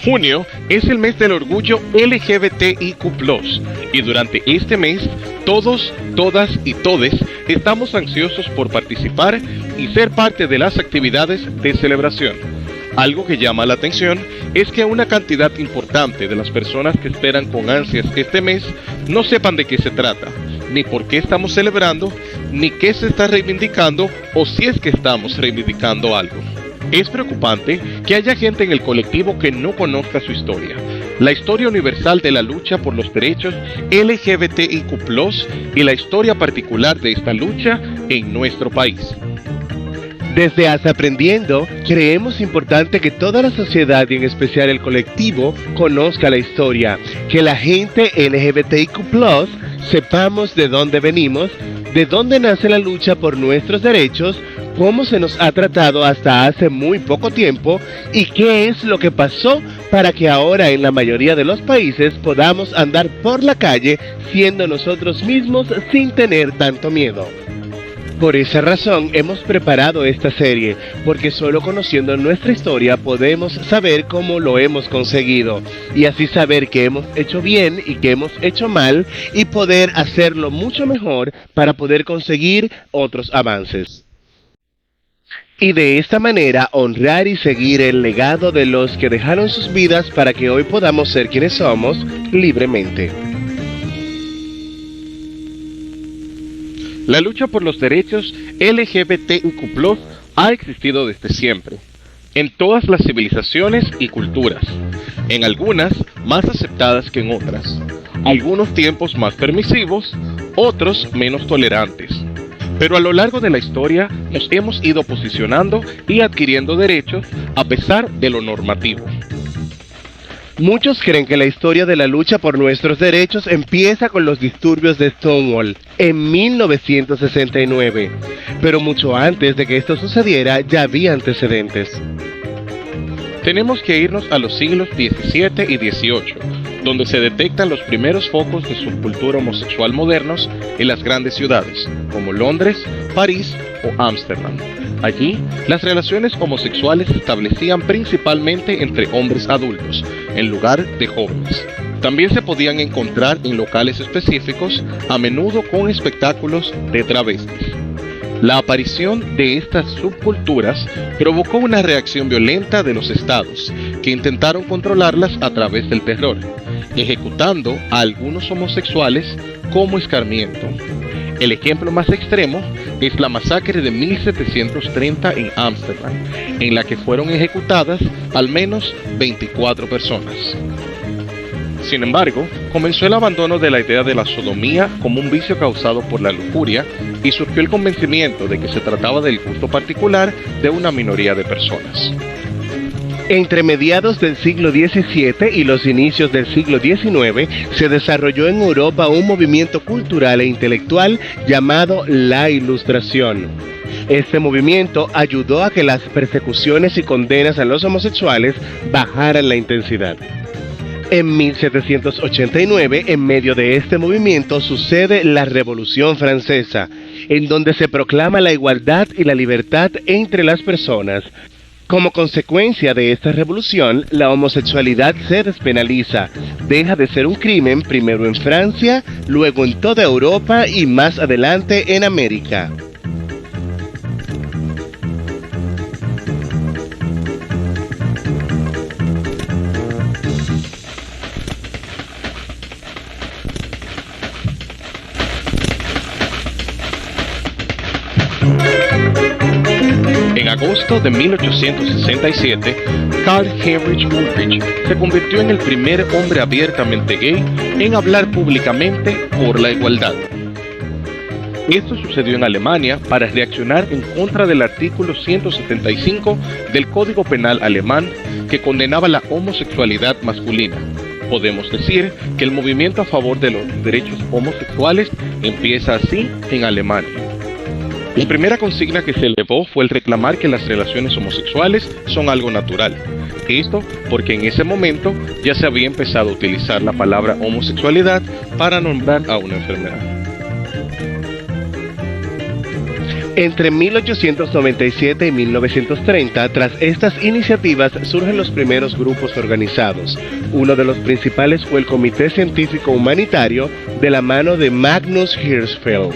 Junio es el mes del orgullo LGBTIQ+, y durante este mes, todos, todas y todes estamos ansiosos por participar y ser parte de las actividades de celebración. Algo que llama la atención es que una cantidad importante de las personas que esperan con ansias este mes no sepan de qué se trata, ni por qué estamos celebrando, ni qué se está reivindicando o si es que estamos reivindicando algo. Es preocupante que haya gente en el colectivo que no conozca su historia, la historia universal de la lucha por los derechos LGBTIQ+, y la historia particular de esta lucha en nuestro país. Desde Hace Aprendiendo, creemos importante que toda la sociedad y en especial el colectivo conozca la historia, que la gente LGBTIQ+, sepamos de dónde venimos, de dónde nace la lucha por nuestros derechos, cómo se nos ha tratado hasta hace muy poco tiempo y qué es lo que pasó para que ahora en la mayoría de los países podamos andar por la calle siendo nosotros mismos sin tener tanto miedo. Por esa razón hemos preparado esta serie, porque solo conociendo nuestra historia podemos saber cómo lo hemos conseguido, y así saber qué hemos hecho bien y qué hemos hecho mal, y poder hacerlo mucho mejor para poder conseguir otros avances. Y de esta manera honrar y seguir el legado de los que dejaron sus vidas para que hoy podamos ser quienes somos libremente. La lucha por los derechos LGBTIQ+ ha existido desde siempre, en todas las civilizaciones y culturas, en algunas más aceptadas que en otras, algunos tiempos más permisivos, otros menos tolerantes. Pero a lo largo de la historia nos hemos ido posicionando y adquiriendo derechos a pesar de lo normativo. Muchos creen que la historia de la lucha por nuestros derechos empieza con los disturbios de Stonewall en 1969, pero mucho antes de que esto sucediera ya había antecedentes. Tenemos que irnos a los siglos XVII y XVIII, donde se detectan los primeros focos de subcultura homosexual modernos en las grandes ciudades, como Londres, París o Ámsterdam. Allí, las relaciones homosexuales se establecían principalmente entre hombres adultos, en lugar de jóvenes. También se podían encontrar en locales específicos, a menudo con espectáculos de travestis. La aparición de estas subculturas provocó una reacción violenta de los estados, que intentaron controlarlas a través del terror, ejecutando a algunos homosexuales como escarmiento. El ejemplo más extremo es la masacre de 1730 en Ámsterdam, en la que fueron ejecutadas al menos 24 personas. Sin embargo, comenzó el abandono de la idea de la sodomía como un vicio causado por la lujuria y surgió el convencimiento de que se trataba del gusto particular de una minoría de personas. Entre mediados del siglo XVII y los inicios del siglo XIX se desarrolló en Europa un movimiento cultural e intelectual llamado la Ilustración. Este movimiento ayudó a que las persecuciones y condenas a los homosexuales bajaran la intensidad. En 1789, en medio de este movimiento, sucede la Revolución Francesa, en donde se proclama la igualdad y la libertad entre las personas. Como consecuencia de esta revolución, la homosexualidad se despenaliza, deja de ser un crimen primero en Francia, luego en toda Europa y más adelante en América. En agosto de 1867, Carl Heinrich Ulrich se convirtió en el primer hombre abiertamente gay en hablar públicamente por la igualdad. Esto sucedió en Alemania para reaccionar en contra del artículo 175 del Código Penal alemán, que condenaba la homosexualidad masculina. Podemos decir que el movimiento a favor de los derechos homosexuales empieza así en Alemania. La primera consigna que se elevó fue el reclamar que las relaciones homosexuales son algo natural. Esto porque en ese momento ya se había empezado a utilizar la palabra homosexualidad para nombrar a una enfermedad. Entre 1897 y 1930, tras estas iniciativas surgen los primeros grupos organizados. Uno de los principales fue el Comité Científico Humanitario de la mano de Magnus Hirschfeld,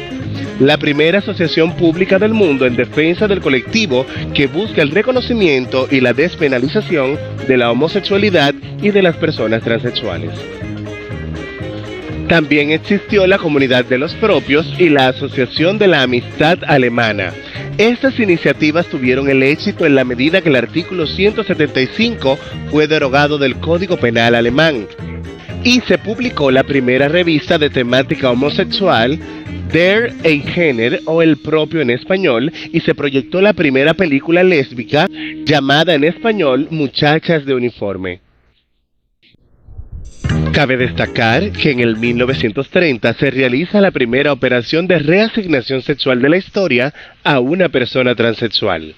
la primera asociación pública del mundo en defensa del colectivo que busca el reconocimiento y la despenalización de la homosexualidad y de las personas transexuales. También existió la Comunidad de los Propios y la Asociación de la Amistad Alemana. Estas iniciativas tuvieron el éxito en la medida que el artículo 175 fue derogado del Código Penal alemán y se publicó la primera revista de temática homosexual, Der Eingener, o El Propio en español, y se proyectó la primera película lésbica llamada en español Muchachas de Uniforme. Cabe destacar que en el 1930 se realiza la primera operación de reasignación sexual de la historia a una persona transexual.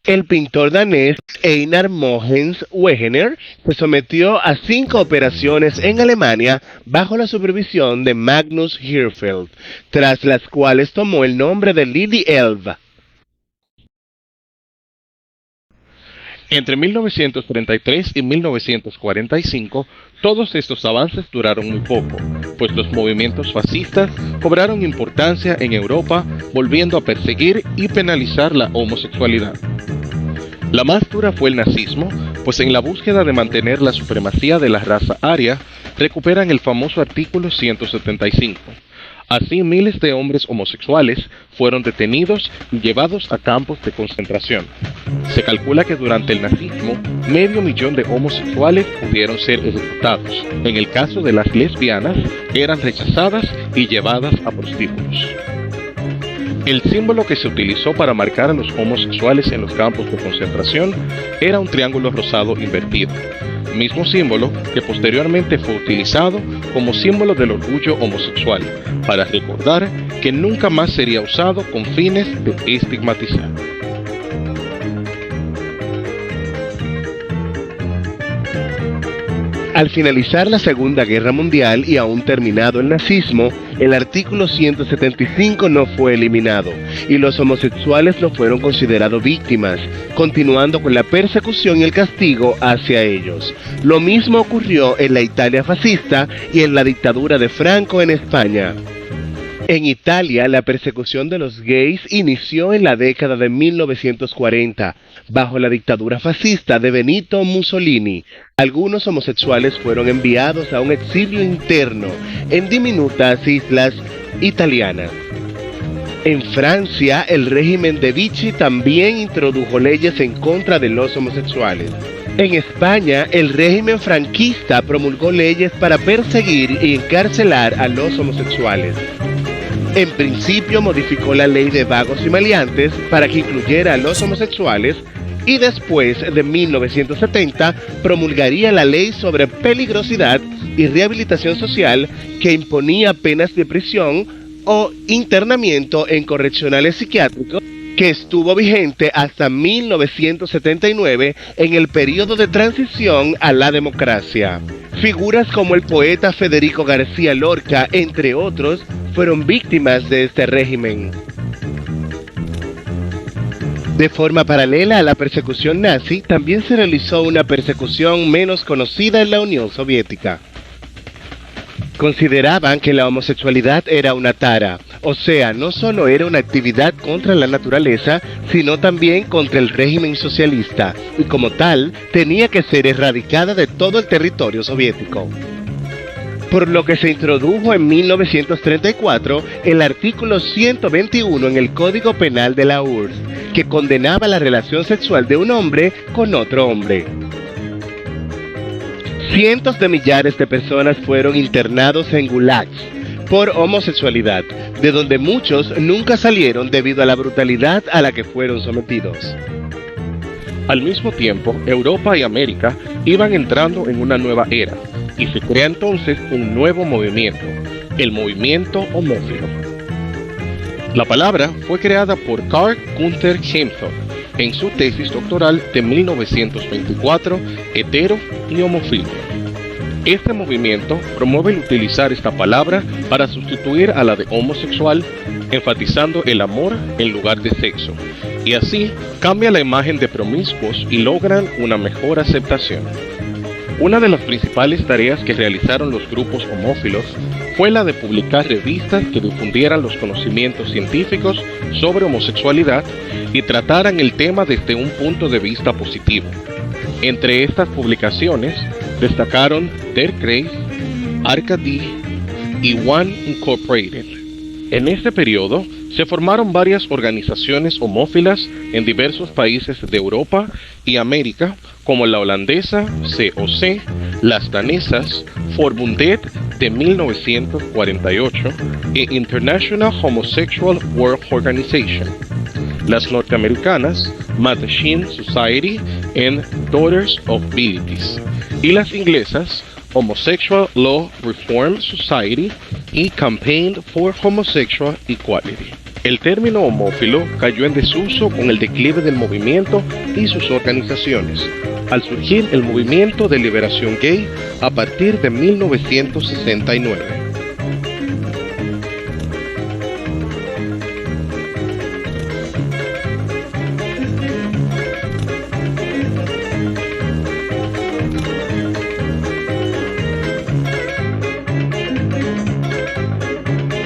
El pintor danés Einar Mogens Wegener se sometió a 5 operaciones en Alemania bajo la supervisión de Magnus Hirschfeld, tras las cuales tomó el nombre de Lili Elf. Entre 1933 y 1945, todos estos avances duraron muy poco, pues los movimientos fascistas cobraron importancia en Europa, volviendo a perseguir y penalizar la homosexualidad. La más dura fue el nazismo, pues en la búsqueda de mantener la supremacía de la raza aria, recuperan el famoso artículo 175. Así, miles de hombres homosexuales fueron detenidos y llevados a campos de concentración. Se calcula que durante el nazismo, 500,000 de homosexuales pudieron ser ejecutados. En el caso de las lesbianas, eran rechazadas y llevadas a prostíbulos. El símbolo que se utilizó para marcar a los homosexuales en los campos de concentración era un triángulo rosado invertido, mismo símbolo que posteriormente fue utilizado como símbolo del orgullo homosexual, para recordar que nunca más sería usado con fines de estigmatizar. Al finalizar la Segunda Guerra Mundial y aún terminado el nazismo, el artículo 175 no fue eliminado y los homosexuales no fueron considerados víctimas, continuando con la persecución y el castigo hacia ellos. Lo mismo ocurrió en la Italia fascista y en la dictadura de Franco en España. En Italia, la persecución de los gays inició en la década de 1940, bajo la dictadura fascista de Benito Mussolini. Algunos homosexuales fueron enviados a un exilio interno en diminutas islas italianas. En Francia, el régimen de Vichy también introdujo leyes en contra de los homosexuales. En España, el régimen franquista promulgó leyes para perseguir y encarcelar a los homosexuales. En principio modificó la ley de vagos y maleantes para que incluyera a los homosexuales y después de 1970 promulgaría la ley sobre peligrosidad y rehabilitación social que imponía penas de prisión o internamiento en correccionales psiquiátricos, que estuvo vigente hasta 1979 en el periodo de transición a la democracia. Figuras como el poeta Federico García Lorca, entre otros, fueron víctimas de este régimen. De forma paralela a la persecución nazi, también se realizó una persecución menos conocida en la Unión Soviética. Consideraban que la homosexualidad era una tara, o sea, no solo era una actividad contra la naturaleza, sino también contra el régimen socialista, y como tal, tenía que ser erradicada de todo el territorio soviético. Por lo que se introdujo en 1934 el artículo 121 en el Código Penal de la URSS, que condenaba la relación sexual de un hombre con otro hombre. Cientos de millares de personas fueron internados en gulags por homosexualidad, de donde muchos nunca salieron debido a la brutalidad a la que fueron sometidos. Al mismo tiempo, Europa y América iban entrando en una nueva era, y se crea entonces un nuevo movimiento, el movimiento homófilo. La palabra fue creada por Karl Gunther Hempel en su tesis doctoral de 1924, Hetero y Homofilia. Este movimiento promueve el utilizar esta palabra para sustituir a la de homosexual enfatizando el amor en lugar de sexo, y así cambia la imagen de promiscuos y logran una mejor aceptación. Una de las principales tareas que realizaron los grupos homófilos fue la de publicar revistas que difundieran los conocimientos científicos sobre homosexualidad y trataran el tema desde un punto de vista positivo. Entre estas publicaciones destacaron Der Kreis, Arcadie y One Incorporated. En este periodo se formaron varias organizaciones homófilas en diversos países de Europa y América, como la holandesa COC, las danesas Forbundet de 1948 e International Homosexual World Organization, las norteamericanas Mattachine Society and Daughters of Bilitis, y las inglesas Homosexual Law Reform Society y Campaign for Homosexual Equality. El término homófilo cayó en desuso con el declive del movimiento y sus organizaciones, al surgir el movimiento de liberación gay a partir de 1969.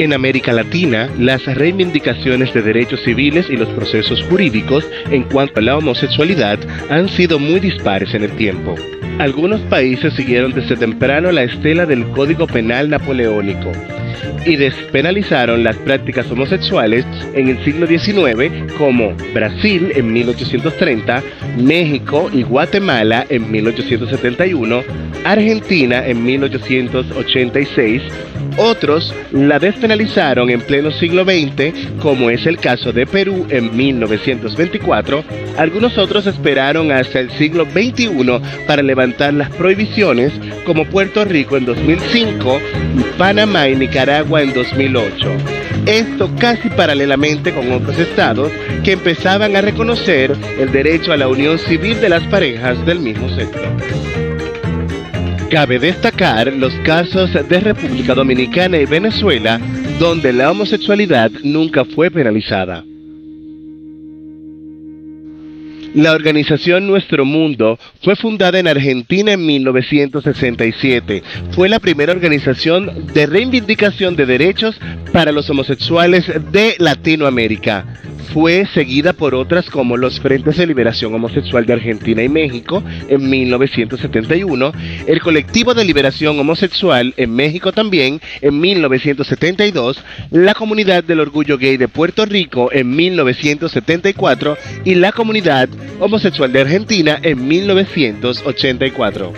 En América Latina, las reivindicaciones de derechos civiles y los procesos jurídicos en cuanto a la homosexualidad han sido muy dispares en el tiempo. Algunos países siguieron desde temprano la estela del Código Penal napoleónico y despenalizaron las prácticas homosexuales en el siglo XIX, como Brasil en 1830, México y Guatemala en 1871, Argentina en 1886. Otros la despenalizaron en pleno siglo XX, como es el caso de Perú en 1924. Algunos otros esperaron hasta el siglo XXI para levantar las prohibiciones, como Puerto Rico en 2005 y Panamá y Nicaragua en 2008. Esto casi paralelamente con otros estados que empezaban a reconocer el derecho a la unión civil de las parejas del mismo sexo. Cabe destacar los casos de República Dominicana y Venezuela, donde la homosexualidad nunca fue penalizada. La organización Nuestro Mundo fue fundada en Argentina en 1967. Fue la primera organización de reivindicación de derechos para los homosexuales de Latinoamérica. Fue seguida por otras como los Frentes de Liberación Homosexual de Argentina y México en 1971, el Colectivo de Liberación Homosexual en México también en 1972, la Comunidad del Orgullo Gay de Puerto Rico en 1974 y la Comunidad Homosexual de Argentina en 1984.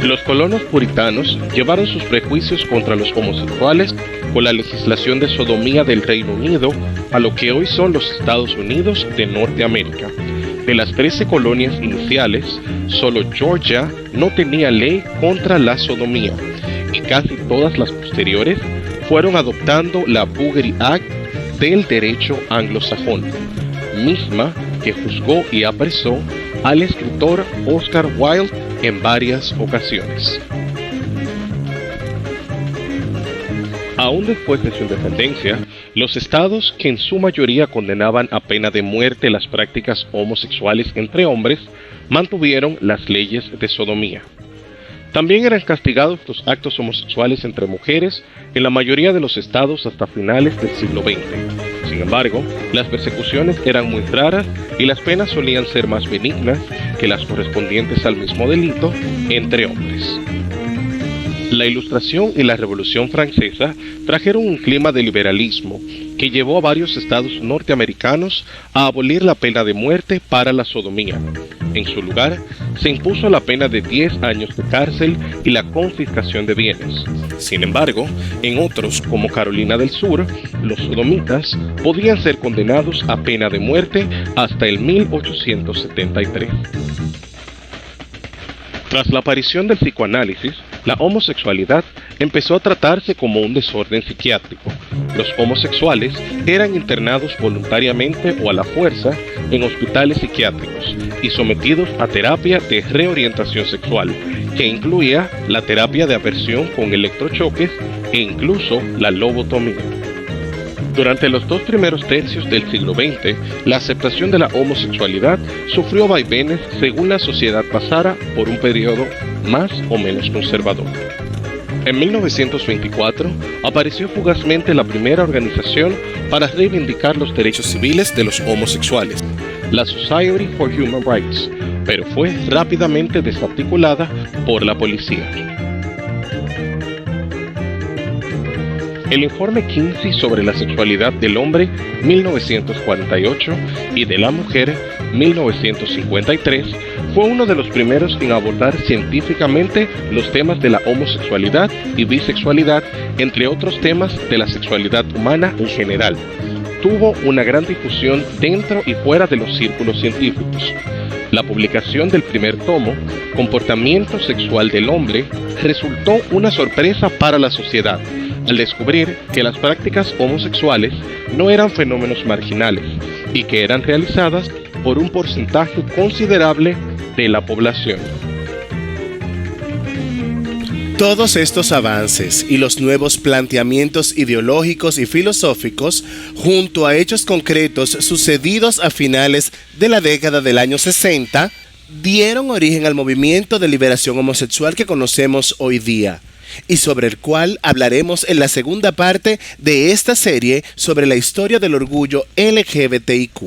Los colonos puritanos llevaron sus prejuicios contra los homosexuales con la legislación de sodomía del Reino Unido a lo que hoy son los Estados Unidos de Norteamérica. De las 13 colonias iniciales, solo Georgia no tenía ley contra la sodomía, y casi todas las posteriores fueron adoptando la Buggery Act del derecho anglosajón, misma que juzgó y apresó al escritor Oscar Wilde en varias ocasiones. Aún después de su independencia, los estados que en su mayoría condenaban a pena de muerte las prácticas homosexuales entre hombres, mantuvieron las leyes de sodomía. También eran castigados los actos homosexuales entre mujeres en la mayoría de los estados hasta finales del siglo XX. Sin embargo, las persecuciones eran muy raras y las penas solían ser más benignas que las correspondientes al mismo delito entre hombres. La Ilustración y la Revolución Francesa trajeron un clima de liberalismo que llevó a varios estados norteamericanos a abolir la pena de muerte para la sodomía. En su lugar, se impuso la pena de 10 años de cárcel y la confiscación de bienes. Sin embargo, en otros, como Carolina del Sur, los sodomitas podían ser condenados a pena de muerte hasta el 1873. Tras la aparición del psicoanálisis, la homosexualidad empezó a tratarse como un desorden psiquiátrico. Los homosexuales eran internados voluntariamente o a la fuerza en hospitales psiquiátricos y sometidos a terapia de reorientación sexual, que incluía la terapia de aversión con electrochoques e incluso la lobotomía. Durante los 2 primeros tercios del siglo XX, la aceptación de la homosexualidad sufrió vaivenes según la sociedad pasara por un periodo más o menos conservador. En 1924 apareció fugazmente la primera organización para reivindicar los derechos civiles de los homosexuales, la Society for Human Rights, pero fue rápidamente desarticulada por la policía. El informe Kinsey sobre la sexualidad del hombre, 1948, y de la mujer, 1953, fue uno de los primeros en abordar científicamente los temas de la homosexualidad y bisexualidad, entre otros temas de la sexualidad humana en general. Tuvo una gran difusión dentro y fuera de los círculos científicos. La publicación del primer tomo, Comportamiento sexual del hombre, resultó una sorpresa para la sociedad, al descubrir que las prácticas homosexuales no eran fenómenos marginales y que eran realizadas por un porcentaje considerable de la población. Todos estos avances y los nuevos planteamientos ideológicos y filosóficos, junto a hechos concretos sucedidos a finales de la década del año 60, dieron origen al movimiento de liberación homosexual que conocemos hoy día, y sobre el cual hablaremos en la segunda parte de esta serie sobre la historia del orgullo LGBTIQ.